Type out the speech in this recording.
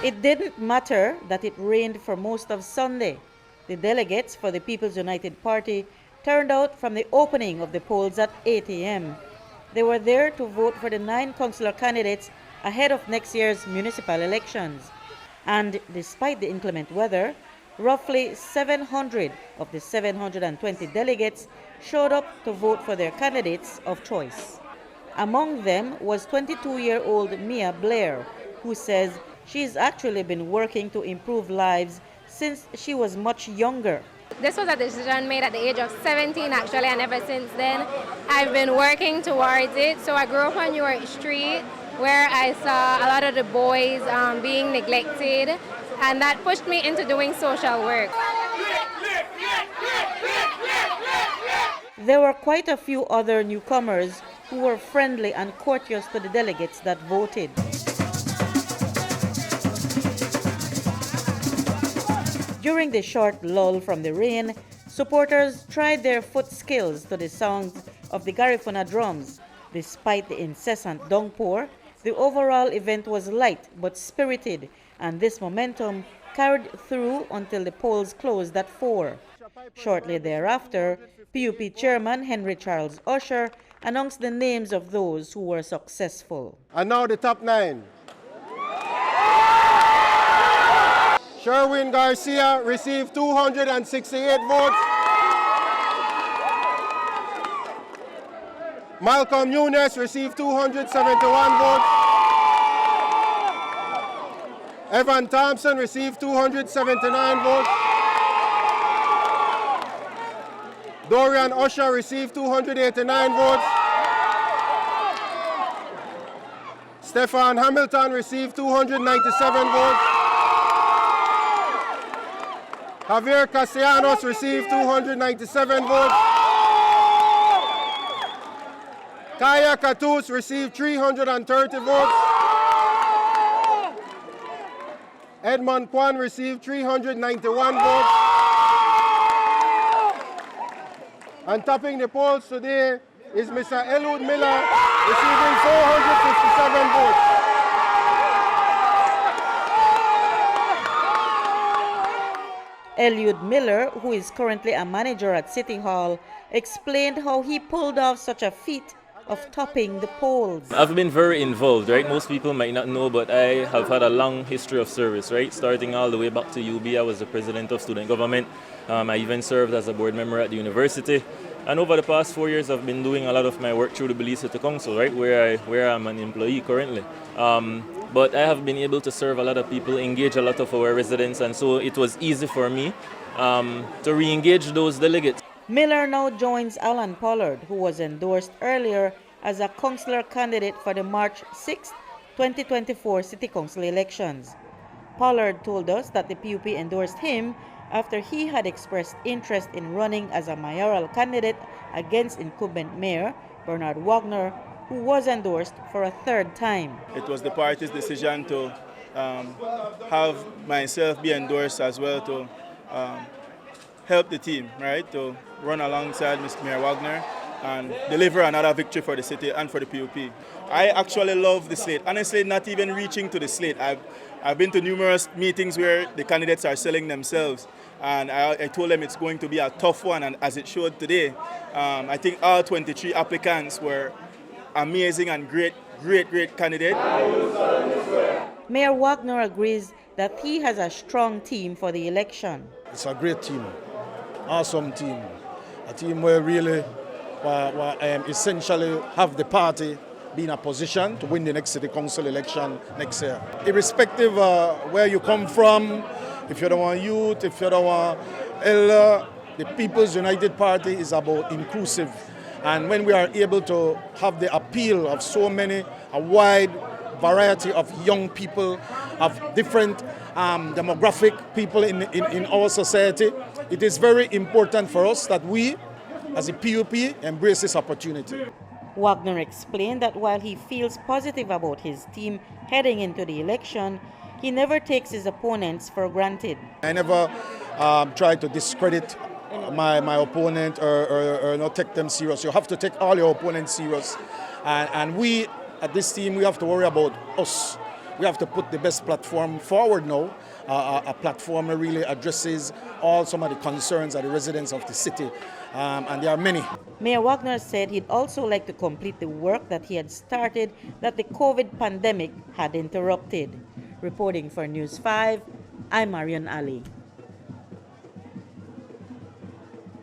It didn't matter that it rained for most of Sunday. The delegates for the People's United Party turned out from the opening of the polls at 8 a.m. They were there to vote for the 9 councilor candidates ahead of next year's municipal elections. And despite the inclement weather, roughly 700 of the 720 delegates showed up to vote for their candidates of choice. Among them was 22-year-old Mia Blair, who says she's actually been working to improve lives since she was much younger. This was a decision made at the age of 17 actually, and ever since then I've been working towards it. So I grew up on York Street where I saw a lot of the boys being neglected, and that pushed me into doing social work. There were quite a few other newcomers who were friendly and courteous to the delegates that voted. During the short lull from the rain, supporters tried their foot skills to the sounds of the Garifuna drums. Despite the incessant downpour, the overall event was light but spirited, and this momentum carried through until the polls closed at 4. Shortly thereafter, P.U.P. Chairman Henry Charles Usher announced the names of those who were successful. And now the top 9. Sherwin Garcia received 268 votes. Malcolm Nunes received 271 votes. Evan Thompson received 279 votes. Dorian Usher received 289 votes. Stefan Hamilton received 297 votes. Javier Castellanos received 297 votes. Kaya Katus received 330 votes. Edmond Kwan received 391 votes. And topping the polls today is Mr. Eliud Miller receiving 457 votes. Eliud Miller, who is currently a manager at City Hall, explained how he pulled off such a feat of topping the polls. I've been very involved, right? Most people might not know, but I have had a long history of service, right? Starting all the way back to UB, I was the president of student government. I even served as a board member at the university. And over the past 4 years, I've been doing a lot of my work through the Belize City Council, right? Where I'm an employee currently. But I have been able to serve a lot of people, engage a lot of our residents, and so it was easy for me to re-engage those delegates. Miller now joins Allan Pollard, who was endorsed earlier as a councilor candidate for the March 6, 2024 City Council elections. Pollard told us that the P.U.P. endorsed him after he had expressed interest in running as a mayoral candidate against incumbent mayor Bernard Wagner, who was endorsed for a third time. It was the party's decision to have myself be endorsed as well to help the team, right, to run alongside Mr. Mayor Wagner and deliver another victory for the city and for the P.U.P. I actually love the Slate. Honestly, not even reaching to the Slate. I've been to numerous meetings where the candidates are selling themselves, and I told them it's going to be a tough one, and as it showed today, I think all 23 applicants were amazing and great candidates. Mayor Wagner agrees that he has a strong team for the election. It's a great team, awesome team, a team where really essentially have the party be in a position to win the next city council election next year. Irrespective of where you come from, if you're the one youth, if you're the one elder, the People's United Party is about inclusive. And when we are able to have the appeal of so many, a wide variety of young people, of different demographic people in our society, it is very important for us that we, as a P.U.P., embrace this opportunity. Wagner explained that while he feels positive about his team heading into the election, he never takes his opponents for granted. I never try to discredit my opponent or not take them serious. You have to take all your opponents serious. And we, at this team, we have to worry about us. we have to put the best platform forward now, a platform that really addresses all some of the concerns of the residents of the city, and there are many. Mayor Wagner said he'd also like to complete the work that he had started that the COVID pandemic had interrupted. Reporting for News 5, I'm Marion Ali.